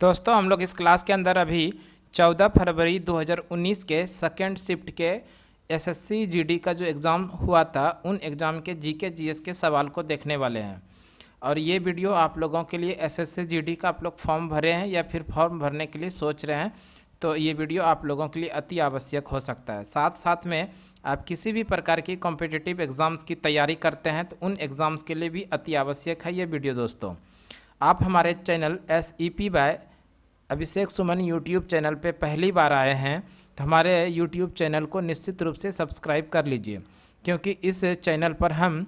दोस्तों हम लोग इस क्लास के अंदर अभी 14 फरवरी 2019 के सेकेंड शिफ्ट के एसएससी जीडी का जो एग्ज़ाम हुआ था उन एग्ज़ाम के जीके जीएस के सवाल को देखने वाले हैं। और ये वीडियो आप लोगों के लिए एसएससी जीडी का आप लोग फॉर्म भरे हैं या फिर फॉर्म भरने के लिए सोच रहे हैं तो ये वीडियो आप लोगों के लिए अति आवश्यक हो सकता है। साथ साथ में आप किसी भी प्रकार की कॉम्पिटिटिव एग्ज़ाम्स की तैयारी करते हैं तो उन एग्ज़ाम्स के लिए भी अति आवश्यक है ये वीडियो। दोस्तों आप हमारे चैनल SEP बाय अभिषेक सुमन यूट्यूब चैनल पे पहली बार आए हैं तो हमारे यूट्यूब चैनल को निश्चित रूप से सब्सक्राइब कर लीजिए, क्योंकि इस चैनल पर हम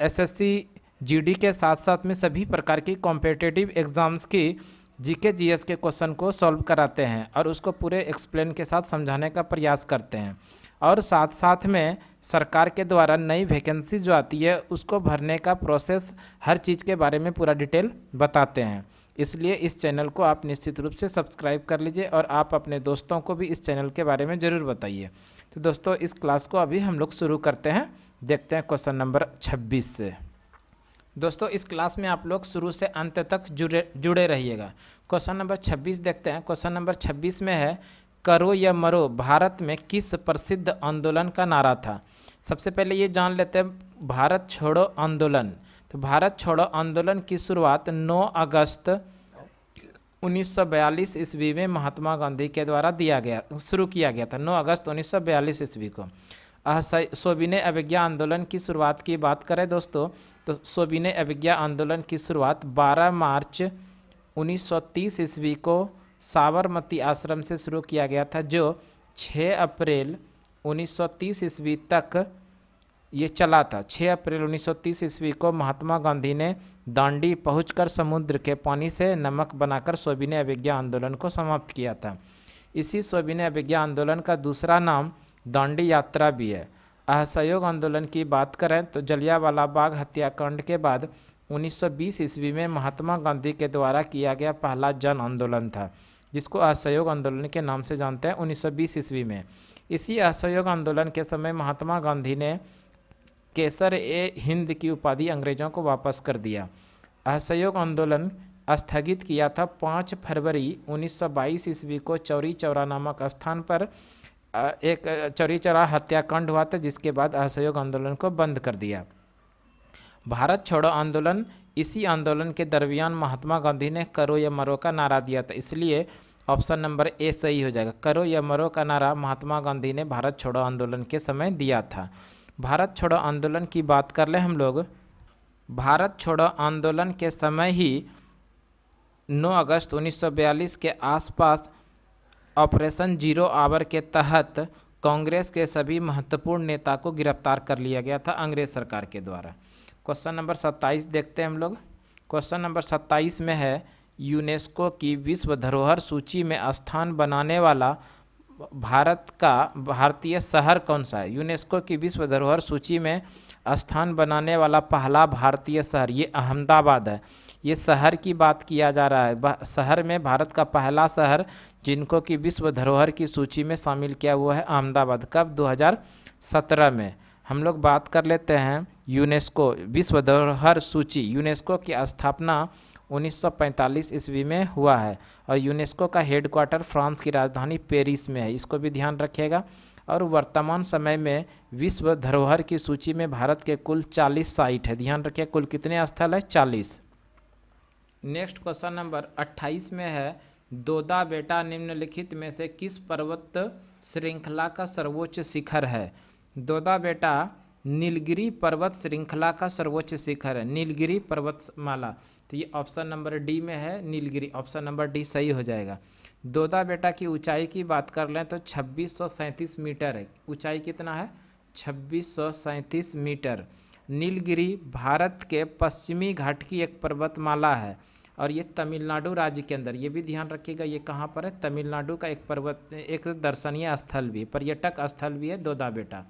एसएससी जीडी के साथ साथ में सभी प्रकार की कॉम्पिटिटिव एग्ज़ाम्स की जीके जीएस के क्वेश्चन को सॉल्व कराते हैं और उसको पूरे एक्सप्लेन के साथ समझाने का प्रयास करते हैं। और साथ साथ में सरकार के द्वारा नई वैकेंसी जो आती है उसको भरने का प्रोसेस, हर चीज़ के बारे में पूरा डिटेल बताते हैं। इसलिए इस चैनल को आप निश्चित रूप से सब्सक्राइब कर लीजिए और आप अपने दोस्तों को भी इस चैनल के बारे में ज़रूर बताइए। तो दोस्तों इस क्लास को अभी हम लोग शुरू करते हैं, देखते हैं क्वेश्चन नंबर 26 से। दोस्तों इस क्लास में आप लोग शुरू से अंत तक जुड़े रहिएगा। क्वेश्चन नंबर 26 देखते हैं। क्वेश्चन नंबर 26 में है, करो या मरो भारत में किस प्रसिद्ध आंदोलन का नारा था। सबसे पहले ये जान लेते हैं भारत छोड़ो आंदोलन। तो भारत छोड़ो आंदोलन की शुरुआत 9 अगस्त 1942 ईस्वी में महात्मा गांधी के द्वारा शुरू किया गया था। 9 अगस्त 1942 ईस्वी को। सोविनय अवज्ञा आंदोलन की शुरुआत की बात करें दोस्तों तो सोविनय अवज्ञा आंदोलन की शुरुआत 12 मार्च 1930 ईस्वी को साबरमती आश्रम से शुरू किया गया था, जो 6 अप्रैल 1930 ईस्वी तक ये चला था। 6 अप्रैल 1930 ईस्वी को महात्मा गांधी ने दांडी पहुंचकर समुद्र के पानी से नमक बनाकर सोविनय अवज्ञा आंदोलन को समाप्त किया था। इसी सोविनय अवज्ञा आंदोलन का दूसरा नाम दांडी यात्रा भी है। असहयोग आंदोलन की बात करें तो जलियांवाला बाग हत्याकांड के बाद 1920 ईस्वी में महात्मा गांधी के द्वारा किया गया पहला जन आंदोलन था, जिसको असहयोग आंदोलन के नाम से जानते हैं। 1920 ईस्वी में इसी असहयोग आंदोलन के समय महात्मा गांधी ने केसर-ए-हिंद की उपाधि अंग्रेजों को वापस कर दिया। असहयोग आंदोलन स्थगित किया था 5 फरवरी 1922 ईस्वी को चौरी चौरा नामक स्थान पर एक चौरी चौरा हत्याकांड हुआ था, जिसके बाद असहयोग आंदोलन को बंद कर दिया। भारत छोड़ो आंदोलन, इसी आंदोलन के दरमियान महात्मा गांधी ने करो या मरो का नारा दिया था, इसलिए ऑप्शन नंबर ए सही हो जाएगा। करो या मरो का नारा महात्मा गांधी ने भारत छोड़ो आंदोलन के समय दिया था। भारत छोड़ो आंदोलन की बात कर लें हम लोग। भारत छोड़ो आंदोलन के समय ही 9 अगस्त 1942 के आसपास ऑपरेशन जीरो आवर के तहत कांग्रेस के सभी महत्वपूर्ण नेता को गिरफ्तार कर लिया गया था अंग्रेज सरकार के द्वारा। क्वेश्चन नंबर 27 देखते हैं हम लोग। क्वेश्चन नंबर 27 में है, यूनेस्को की विश्व धरोहर सूची में स्थान बनाने वाला भारत का भारतीय शहर कौन सा है। यूनेस्को की विश्व धरोहर सूची में स्थान बनाने वाला पहला भारतीय शहर ये अहमदाबाद है। ये शहर की बात किया जा रहा है। शहर में भारत का पहला शहर जिनको कि विश्व धरोहर की सूची में शामिल किया हुआ है अहमदाबाद। कब? 2017 में। हम लोग बात कर लेते हैं यूनेस्को विश्व धरोहर सूची। यूनेस्को की स्थापना 1945 ईस्वी में हुआ है और यूनेस्को का हेडक्वार्टर फ्रांस की राजधानी पेरिस में है, इसको भी ध्यान रखिएगा। और वर्तमान समय में विश्व धरोहर की सूची में भारत के कुल 40 साइट है। ध्यान रखिए कुल कितने स्थल है? 40। नेक्स्ट क्वेश्चन नंबर 28 में है, दोदा बेटा निम्नलिखित में से किस पर्वत श्रृंखला का सर्वोच्च शिखर है। दोदा बेटा नीलगिरी पर्वत श्रृंखला का सर्वोच्च शिखर है, नीलगिरी पर्वतमाला। तो ये ऑप्शन नंबर डी में है, नीलगिरी। ऑप्शन नंबर डी सही हो जाएगा। दोदा बेटा की ऊंचाई की बात कर लें तो 2637 मीटर है। ऊंचाई कितना है? 2637 मीटर। नीलगिरी भारत के पश्चिमी घाट की एक पर्वतमाला है और ये तमिलनाडु राज्य के अंदर, ये भी ध्यान रखिएगा, ये कहाँ पर है? तमिलनाडु का एक दर्शनीय स्थल भी, पर्यटक स्थल भी है दोदा बेटा।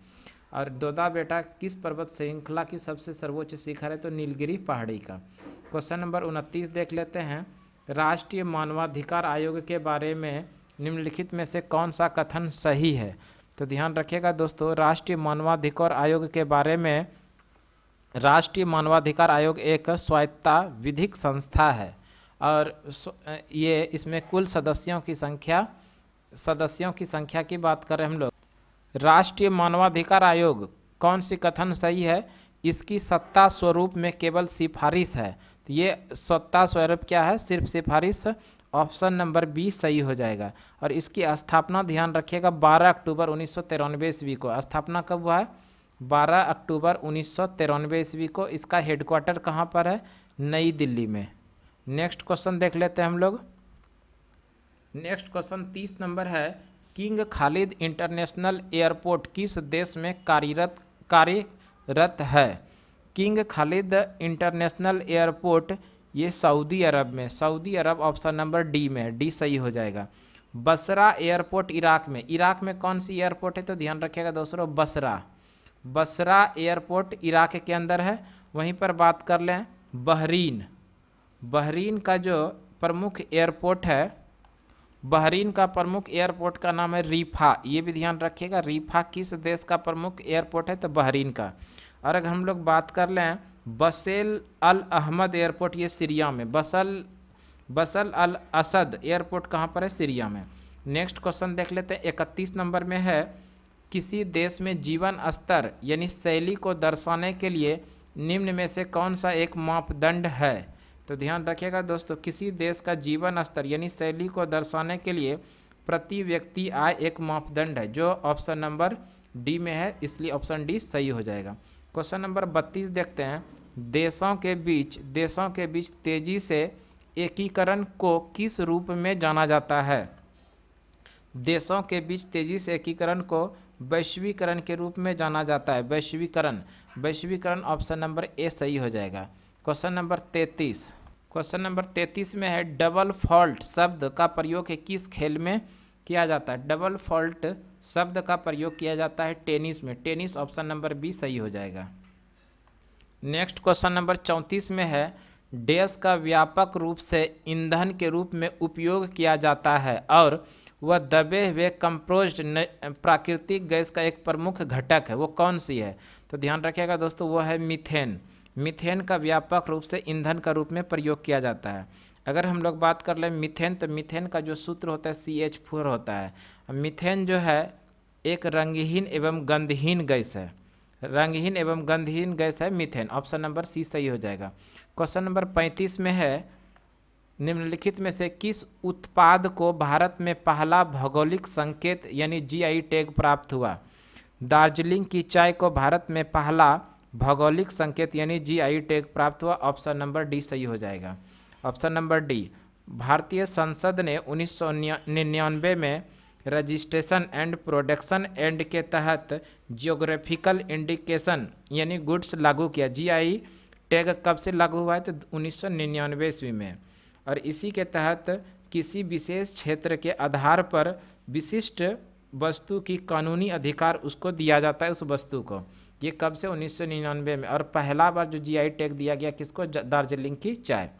और दोदा बेटा किस पर्वत श्रृंखला की सबसे सर्वोच्च शिखर है? तो नीलगिरी पहाड़ी का। क्वेश्चन नंबर 29 देख लेते हैं। राष्ट्रीय मानवाधिकार आयोग के बारे में निम्नलिखित में से कौन सा कथन सही है। तो ध्यान रखिएगा दोस्तों, राष्ट्रीय मानवाधिकार आयोग के बारे में, राष्ट्रीय मानवाधिकार आयोग एक स्वायत्ता विधिक संस्था है और ये इसमें कुल सदस्यों की संख्या की बात करें हम लोग। राष्ट्रीय मानवाधिकार आयोग कौन सी कथन सही है? इसकी सत्ता स्वरूप में केवल सिफारिश है। तो ये सत्ता स्वरूप क्या है? सिर्फ सिफारिश। ऑप्शन नंबर बी सही हो जाएगा। और इसकी स्थापना ध्यान रखिएगा 12 अक्टूबर 1993 ईस्वी को। स्थापना कब हुआ है? 12 अक्टूबर 1993 ईस्वी को। इसका हेडक्वार्टर कहाँ पर है? नई दिल्ली में। नेक्स्ट क्वेश्चन देख लेते हैं हम लोग। नेक्स्ट क्वेश्चन 30 नंबर है, किंग खालिद इंटरनेशनल एयरपोर्ट किस देश में कार्यरत है? किंग खालिद इंटरनेशनल एयरपोर्ट ये सऊदी अरब में, सऊदी अरब ऑप्शन नंबर डी में, डी सही हो जाएगा। बसरा एयरपोर्ट इराक में, इराक में कौन सी एयरपोर्ट है? तो ध्यान रखिएगा दोस्तों, बसरा एयरपोर्ट इराक के अंदर है। वहीं पर बात कर लें बहरीन का जो प्रमुख एयरपोर्ट है, बहरीन का प्रमुख एयरपोर्ट का नाम है रीफा। ये भी ध्यान रखिएगा, रीफा किस देश का प्रमुख एयरपोर्ट है? तो बहरीन का। और अगर हम लोग बात कर लें बसेल अल अहमद एयरपोर्ट, ये सीरिया में, बसल अल असद एयरपोर्ट कहाँ पर है? सीरिया में। नेक्स्ट क्वेश्चन देख लेते हैं 31 नंबर में है, किसी देश में जीवन स्तर यानी शैली को दर्शाने के लिए निम्न में से कौन सा एक मापदंड है? तो ध्यान रखिएगा दोस्तों, किसी देश का जीवन स्तर यानी शैली को दर्शाने के लिए प्रति व्यक्ति आय एक मापदंड है, जो ऑप्शन नंबर डी में है, इसलिए ऑप्शन डी सही हो जाएगा। क्वेश्चन नंबर 32 देखते हैं, देशों के बीच तेजी से एकीकरण को किस रूप में जाना जाता है? देशों के बीच तेजी से एकीकरण को वैश्वीकरण के रूप में जाना जाता है। वैश्वीकरण ऑप्शन नंबर ए सही हो जाएगा। क्वेश्चन नंबर 33 में है, डबल फॉल्ट शब्द का प्रयोग किस खेल में किया जाता है? डबल फॉल्ट शब्द का प्रयोग किया जाता है टेनिस में, टेनिस ऑप्शन नंबर बी सही हो जाएगा। नेक्स्ट क्वेश्चन नंबर 34 में है, डैश का व्यापक रूप से ईंधन के रूप में उपयोग किया जाता है और वह दबे हुए कंपोज्ड प्राकृतिक गैस का एक प्रमुख घटक है, वो कौन सी है? तो ध्यान रखिएगा दोस्तों, वो है मीथेन का व्यापक रूप से ईंधन का रूप में प्रयोग किया जाता है। अगर हम लोग बात कर लें मीथेन, तो मीथेन का जो सूत्र होता है CH4 होता है। मीथेन जो है एक रंगहीन एवं गंधहीन गैस है मीथेन, ऑप्शन नंबर सी सही हो जाएगा। क्वेश्चन नंबर 35 में है, निम्नलिखित में से किस उत्पाद को भारत में पहला भौगोलिक संकेत यानी GI टैग प्राप्त हुआ? दार्जिलिंग की चाय को भारत में पहला भौगोलिक संकेत यानी GI टैग प्राप्त हुआ, ऑप्शन नंबर डी सही हो जाएगा। ऑप्शन नंबर डी, भारतीय संसद ने 1999 में रजिस्ट्रेशन एंड प्रोडक्शन एंड के तहत जियोग्राफिकल इंडिकेशन यानी गुड्स लागू किया। GI टैग कब से लागू हुआ है? तो 1999 ईस्वी में। और इसी के तहत किसी विशेष क्षेत्र के आधार पर विशिष्ट वस्तु की कानूनी अधिकार उसको दिया जाता है, उस वस्तु को। ये कब से? 1999 में। और पहला बार जो GI टैग दिया गया किसको? दार्जिलिंग की चाय।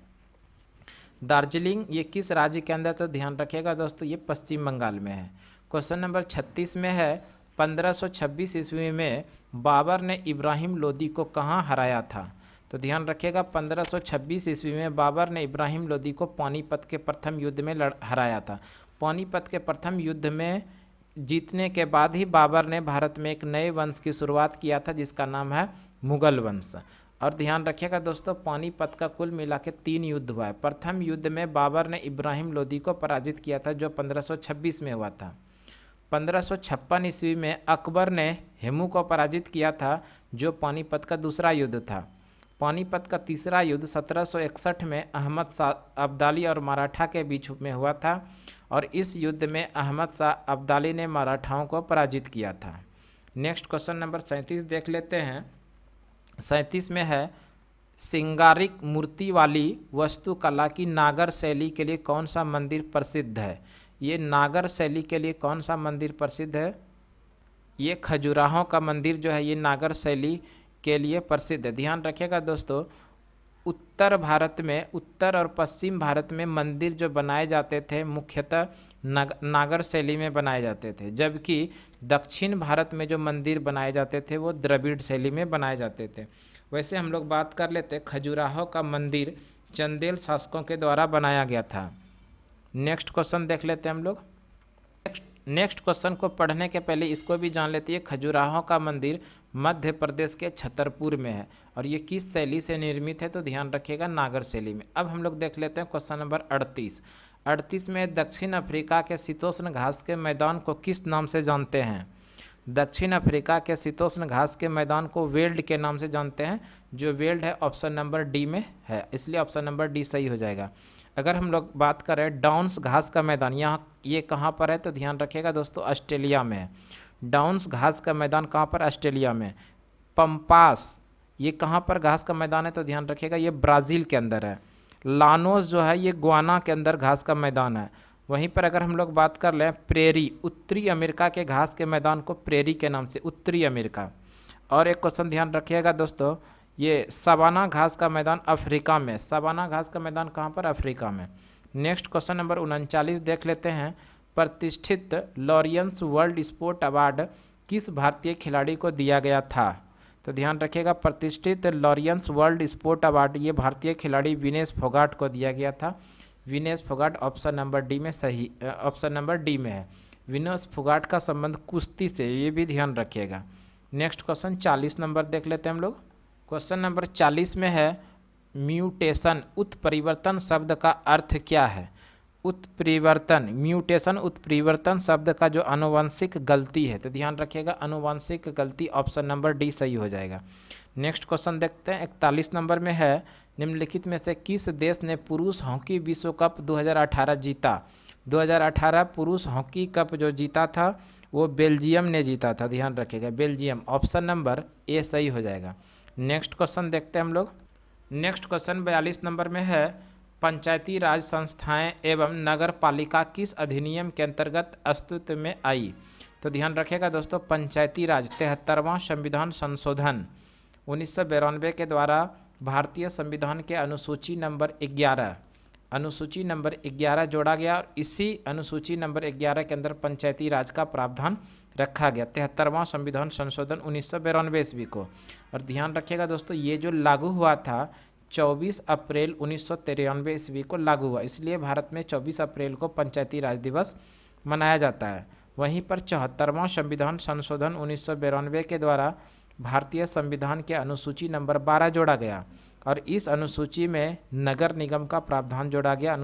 दार्जिलिंग ये किस राज्य के अंदर? तो ध्यान रखिएगा दोस्तों, ये पश्चिम बंगाल में है। क्वेश्चन नंबर 36 में है, 1526 ईस्वी में बाबर ने इब्राहिम लोदी को कहाँ हराया था? तो ध्यान रखिएगा 1526 ईस्वी में बाबर ने इब्राहिम लोदी को पानीपत के प्रथम युद्ध में हराया था। पानीपत के प्रथम युद्ध में जीतने के बाद ही बाबर ने भारत में एक नए वंश की शुरुआत किया था, जिसका नाम है मुगल वंश। और ध्यान रखिएगा दोस्तों, पानीपत का कुल मिला के 3 युद्ध हुआ है। प्रथम युद्ध में बाबर ने इब्राहिम लोदी को पराजित किया था, जो 1526 में हुआ था। 1556 ईस्वी में अकबर ने हेमू को पराजित किया था, जो पानीपत का दूसरा युद्ध था। पानीपत का तीसरा युद्ध 1761 में अहमद शाह अब्दाली और मराठा के बीच में हुआ था, और इस युद्ध में अहमद शाह अब्दाली ने मराठाओं को पराजित किया था। नेक्स्ट क्वेश्चन नंबर 37 देख लेते हैं। 37 में है, सिंगारिक मूर्ति वाली वास्तुकला की नागर शैली के लिए कौन सा मंदिर प्रसिद्ध है? ये नागर शैली के लिए कौन सा मंदिर प्रसिद्ध है? ये खजुराहो का मंदिर जो है ये नागर शैली के लिए प्रसिद्ध है। ध्यान रखिएगा दोस्तों, उत्तर और पश्चिम भारत में मंदिर जो बनाए जाते थे मुख्यतः नागर शैली में बनाए जाते थे, जबकि दक्षिण भारत में जो मंदिर बनाए जाते थे वो द्रविड़ शैली में बनाए जाते थे। वैसे हम लोग बात कर लेते, खजुराहो का मंदिर चंदेल शासकों के द्वारा बनाया गया था। नेक्स्ट क्वेश्चन देख लेते हैं हम लोग। नेक्स्ट क्वेश्चन को पढ़ने के पहले इसको भी जान लेते हैं। खजुराहो का मंदिर मध्य प्रदेश के छतरपुर में है और ये किस शैली से निर्मित है, तो ध्यान रखिएगा नागर शैली में। अब हम लोग देख लेते हैं क्वेश्चन नंबर 38 में दक्षिण अफ्रीका के शीतोष्ण घास के मैदान को किस नाम से जानते हैं। दक्षिण अफ्रीका के शीतोष्ण घास के मैदान को वेल्ड के नाम से जानते हैं। जो वेल्ड है ऑप्शन नंबर डी में है, इसलिए ऑप्शन नंबर डी सही हो जाएगा। अगर हम लोग बात करें डाउन्स घास का मैदान, यहाँ ये कहाँ पर है, तो ध्यान रखिएगा दोस्तों ऑस्ट्रेलिया में है। डाउन्स घास का मैदान कहाँ पर, ऑस्ट्रेलिया में। पंपास ये कहाँ पर घास का मैदान है, तो ध्यान रखिएगा ये ब्राज़ील के अंदर है। लानोस जो है ये गुआना के अंदर घास का मैदान है। वहीं पर अगर हम लोग बात कर लें प्रेरी, उत्तरी अमेरिका के घास के मैदान को प्रेरी के नाम से, उत्तरी अमेरिका। और एक क्वेश्चन ध्यान रखिएगा दोस्तों, ये सवाना घास का मैदान अफ्रीका में, सवाना घास का मैदान कहाँ पर, अफ्रीका में। नेक्स्ट क्वेश्चन नंबर 39 देख लेते हैं। प्रतिष्ठित लॉरियंस वर्ल्ड स्पोर्ट अवार्ड किस भारतीय खिलाड़ी को दिया गया था, तो ध्यान रखिएगा प्रतिष्ठित लॉरियंस वर्ल्ड स्पोर्ट अवार्ड ये भारतीय खिलाड़ी विनेश फोगाट को दिया गया था। Vinesh Phogat option number D में सही, ऑप्शन नंबर डी में है। विनेश फोगाट का संबंध कुश्ती से, ये भी ध्यान रखिएगा। नेक्स्ट क्वेश्चन 40 नंबर देख लेते हैं हम लोग। क्वेश्चन नंबर 40 में है म्यूटेशन, उत्परिवर्तन शब्द का अर्थ क्या है। उत्परिवर्तन, म्यूटेशन उत्परिवर्तन शब्द का जो आनुवंशिक गलती है, तो ध्यान रखिएगा आनुवंशिक गलती, ऑप्शन नंबर डी सही हो जाएगा। नेक्स्ट क्वेश्चन देखते हैं 41 नंबर में है निम्नलिखित में से किस देश ने पुरुष हॉकी विश्व कप 2018 जीता। 2018 पुरुष हॉकी कप जो जीता था वो बेल्जियम ने जीता था, ध्यान रखिएगा बेल्जियम, ऑप्शन नंबर ए सही हो जाएगा। नेक्स्ट क्वेश्चन देखते हैं हम लोग। नेक्स्ट क्वेश्चन 42 नंबर में है पंचायती राज संस्थाएं एवं नगर पालिका किस अधिनियम के अंतर्गत अस्तित्व में आई, तो ध्यान रखिएगा दोस्तों पंचायती राज 73वां संविधान संशोधन 1992 के द्वारा भारतीय संविधान के अनुसूची नंबर 11 जोड़ा गया और इसी अनुसूची नंबर 11 के अंदर पंचायती राज का प्रावधान रखा गया 73वां संविधान संशोधन 1992 ईस्वी को। और ध्यान रखिएगा दोस्तों ये जो लागू हुआ था 24 अप्रैल 1993 ईस्वी को लागू हुआ, इसलिए भारत में 24 अप्रैल को पंचायती राज दिवस मनाया जाता है। वहीं पर 74वां संविधान संशोधन 1992 के द्वारा भारतीय संविधान के अनुसूची नंबर 12 जोड़ा गया और इस अनुसूची में नगर निगम का प्रावधान जोड़ा गया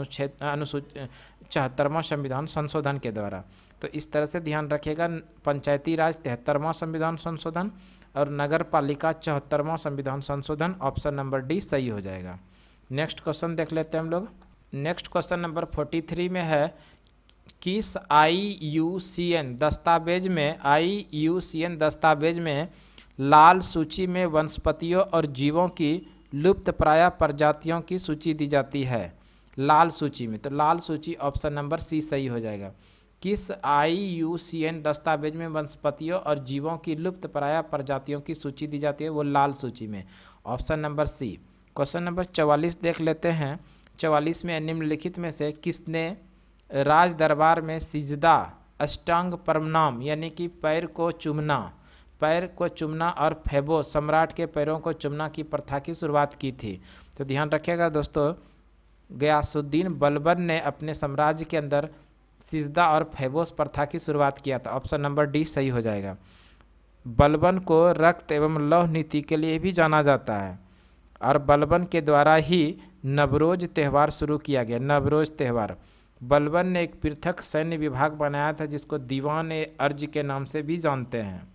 74वां संविधान संशोधन के द्वारा। तो इस तरह से ध्यान रखिएगा पंचायती राज 73वां संविधान संशोधन और नगर पालिका 74वां संविधान संशोधन, ऑप्शन नंबर डी सही हो जाएगा। नेक्स्ट क्वेश्चन देख लेते हैं हम लोग। नेक्स्ट क्वेश्चन नंबर 43 में है किस IUCN दस्तावेज में लाल सूची में वनस्पतियों और जीवों की लुप्तप्राय प्रजातियों की सूची दी जाती है। लाल सूची में, तो लाल सूची ऑप्शन नंबर सी सही हो जाएगा। किस IUCN दस्तावेज में वनस्पतियों और जीवों की लुप्तप्राय प्रजातियों की सूची दी जाती है, वो लाल सूची में, option number C. Question number 44 देख लेते हैं। 44 में निम्नलिखित में से किसने राज दरबार में सिजदा अष्टांग प्रणाम यानी कि पैर को चूमना और फेबो सम्राट के पैरों को चूमना की प्रथा की शुरुआत की थी, तो ध्यान रखिएगा दोस्तों गयासुद्दीन बलबन ने अपने साम्राज्य के अंदर सिजदा और फेबोस प्रथा की शुरुआत किया था, ऑप्शन नंबर डी सही हो जाएगा। बलबन को रक्त एवं लौह नीति के लिए भी जाना जाता है और बलबन के द्वारा ही नवरोज त्यौहार शुरू किया गया। नवरोज त्यौहार, बलबन ने एक पृथक सैन्य विभाग बनाया था जिसको दीवान ए अर्ज के नाम से भी जानते हैं।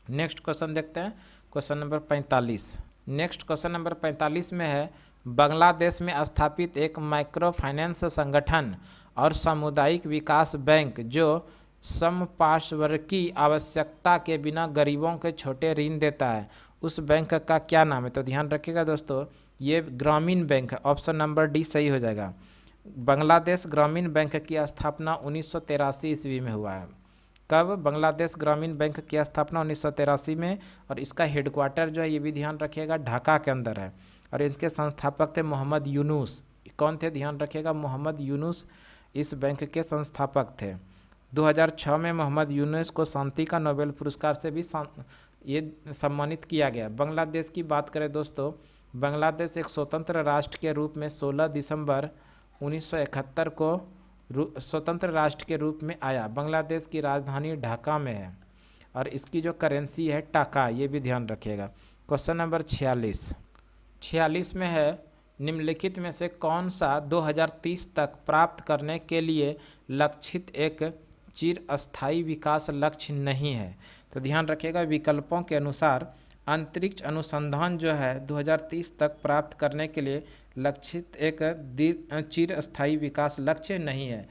नेक्स्ट क्वेश्चन देखते हैं, question number 45। Next question number 45 में है बांग्लादेश में स्थापित एक माइक्रो फाइनेंस संगठन और सामुदायिक विकास बैंक जो समपार्श्विक आवश्यकता के बिना गरीबों के छोटे ऋण देता है, उस बैंक का क्या नाम है, तो ध्यान रखिएगा दोस्तों ये ग्रामीण बैंक है, ऑप्शन नंबर डी सही हो जाएगा। बांग्लादेश ग्रामीण बैंक की स्थापना 1983 ईस्वी में हुआ है। कब? बांग्लादेश ग्रामीण बैंक की स्थापना 1983 में, और इसका हेडक्वार्टर जो है ये भी ध्यान रखिएगा ढाका के अंदर है और इसके संस्थापक थे मोहम्मद यूनुस। कौन थे? ध्यान रखिएगा मोहम्मद यूनुस इस बैंक के संस्थापक थे। 2006 में मोहम्मद यूनुस को शांति का नोबेल पुरस्कार से भी ये सम्मानित किया गया। बांग्लादेश की बात करें दोस्तों, बांग्लादेश एक स्वतंत्र राष्ट्र के रूप में 16 दिसंबर 1971 को स्वतंत्र राष्ट्र के रूप में आया। बांग्लादेश की राजधानी ढाका में है और इसकी जो करेंसी है टाका, ये भी ध्यान रखिएगा। क्वेश्चन नंबर 46 में है, निम्नलिखित में से कौन सा 2030 तक प्राप्त करने के लिए लक्षित एक चिरस्थायी विकास लक्ष्य नहीं है। तो ध्यान रखिएगा, विकल्पों के अनुसार अंतरिक्ष अनुसंधान जो है 2030 तक प्राप्त करने के लिए लक्षित एक चिरस्थायी विकास लक्ष्य नहीं है।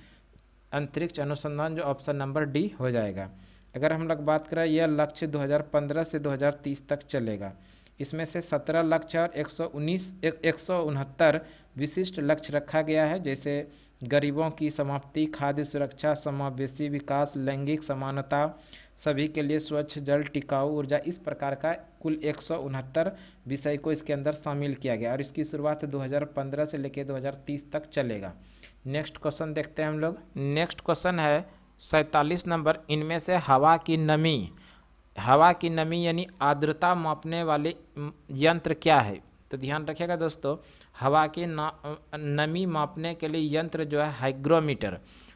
अंतरिक्ष अनुसंधान जो ऑप्शन नंबर डी हो जाएगा। अगर हम लोग बात करें, यह लक्ष्य 2015 से 2030 तक चलेगा। इसमें से 17 लक्ष्य और 169 विशिष्ट लक्ष्य रखा गया है, जैसे गरीबों की समाप्ति, खाद्य सुरक्षा, समावेशी विकास, लैंगिक समानता, सभी के लिए स्वच्छ जल, टिकाऊ ऊर्जा। इस प्रकार का कुल 169 विषय को इसके अंदर शामिल किया गया और इसकी शुरुआत 2015 से लेकर 2030 तक चलेगा। नेक्स्ट क्वेश्चन देखते हैं हम लोग। नेक्स्ट क्वेश्चन है 47 नंबर, इनमें से हवा की नमी यानी आर्द्रता मापने वाले यंत्र क्या है। तो ध्यान रखिएगा दोस्तों, हवा की नमी मापने के लिए यंत्र जो है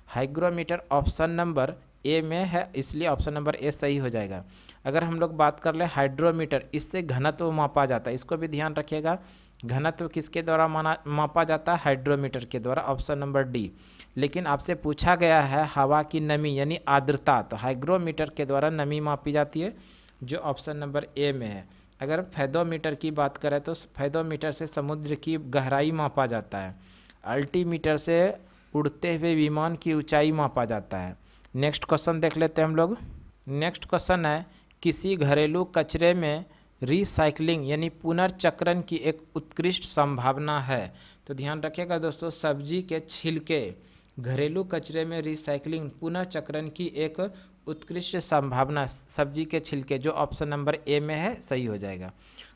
हाइग्रोमीटर ऑप्शन नंबर ए में है, इसलिए ऑप्शन नंबर ए सही हो जाएगा। अगर हम लोग बात कर ले हाइड्रोमीटर, इससे घनत्व मापा जाता है, इसको भी ध्यान रखिएगा। घनत्व किसके द्वारा मापा जाता है? हाइड्रोमीटर के द्वारा, ऑप्शन नंबर डी। लेकिन आपसे पूछा गया है हवा की नमी यानी आर्द्रता, तो हाइग्रोमीटर के द्वारा नमी मापी जाती है, जो ऑप्शन नंबर ए में है। अगर फेदोमीटर की बात करें तो फेदोमीटर से समुद्र की गहराई मापा जाता है। अल्टीमीटर से उड़ते हुए विमान की ऊंचाई मापा जाता है। नेक्स्ट क्वेश्चन देख लेते हैं हम लोग। नेक्स्ट क्वेश्चन है, किसी घरेलू कचरे में रिसाइकलिंग यानी पुनर्चक्रण की एक उत्कृष्ट संभावना है। तो ध्यान रखिएगा दोस्तों, सब्जी के छिलके, घरेलू कचरे में रिसाइकलिंग पुनर्चक्रण की एक उत्कृष्ट संभावना, सब्जी के छिलके, जो ऑप्शन नंबर ए में है, सही हो जाएगा।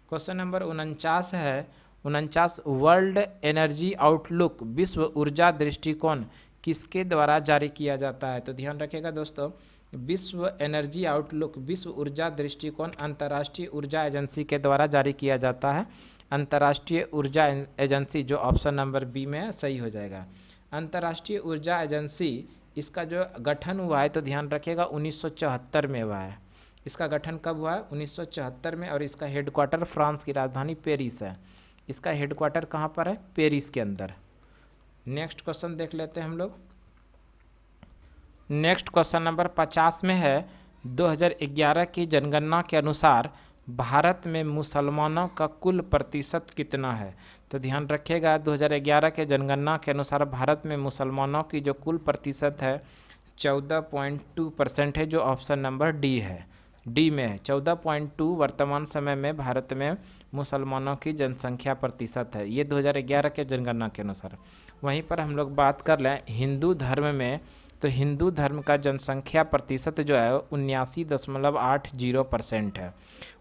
क्वेश्चन नंबर 49 है, 49 वर्ल्ड एनर्जी आउटलुक विश्व ऊर्जा दृष्टिकोण किसके द्वारा जारी किया जाता है। तो ध्यान रखिएगा दोस्तों, विश्व एनर्जी आउटलुक विश्व ऊर्जा दृष्टिकोण अंतर्राष्ट्रीय ऊर्जा एजेंसी के द्वारा जारी किया जाता है। अंतर्राष्ट्रीय ऊर्जा एजेंसी, जो ऑप्शन नंबर बी में है, सही हो जाएगा। अंतर्राष्ट्रीय ऊर्जा एजेंसी, इसका जो गठन हुआ है, तो ध्यान रखिएगा 1974 में हुआ है। इसका गठन कब हुआ है? 1974 में, और इसका हेडक्वार्टर फ्रांस की राजधानी पेरिस है। इसका हेडक्वार्टर कहाँ पर है? पेरिस के अंदर। नेक्स्ट क्वेश्चन देख लेते हैं हम लोग। नेक्स्ट क्वेश्चन नंबर 50 में है, 2011 की जनगणना के अनुसार भारत में मुसलमानों का कुल प्रतिशत कितना है। तो ध्यान रखिएगा, 2011 के जनगणना के अनुसार भारत में मुसलमानों की जो कुल प्रतिशत है 14.2% है, जो ऑप्शन नंबर डी है, डी में है। 14.2 वर्तमान समय में भारत में मुसलमानों की जनसंख्या प्रतिशत है, ये 2011 के जनगणना के अनुसार। वहीं पर हम लोग बात कर लें हिंदू धर्म में, तो हिंदू धर्म का जनसंख्या प्रतिशत जो है 79.80% है।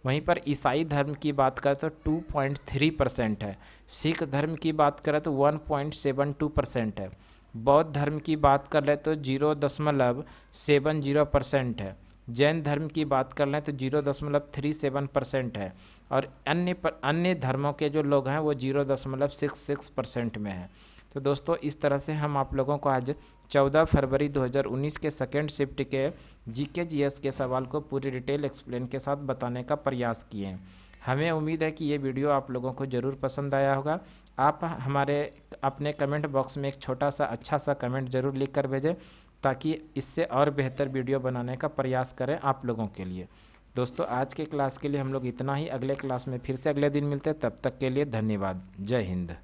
वहीं पर ईसाई धर्म की बात करें तो 2.3% है। सिख धर्म की बात करें तो 1.72% है। बौद्ध धर्म की बात कर लें तो 0.70% है। जैन धर्म की बात कर लें तो 0.37% है। और अन्य धर्मों के जो लोग हैं वो 0.66% में है। तो दोस्तों, इस तरह से हम आप लोगों को आज 14 फरवरी 2019 के सेकेंड शिफ्ट के जीके जीएस के सवाल को पूरी डिटेल एक्सप्लेन के साथ बताने का प्रयास किए हैं। हमें उम्मीद है कि ये वीडियो आप लोगों को ज़रूर पसंद आया होगा। आप हमारे अपने कमेंट बॉक्स में एक छोटा सा अच्छा सा कमेंट ज़रूर लिख कर भेजें, ताकि इससे और बेहतर वीडियो बनाने का प्रयास करें आप लोगों के लिए। दोस्तों, आज के क्लास के लिए हम लोग इतना ही। अगले क्लास में फिर से अगले दिन मिलते हैं, तब तक के लिए धन्यवाद। जय हिंद।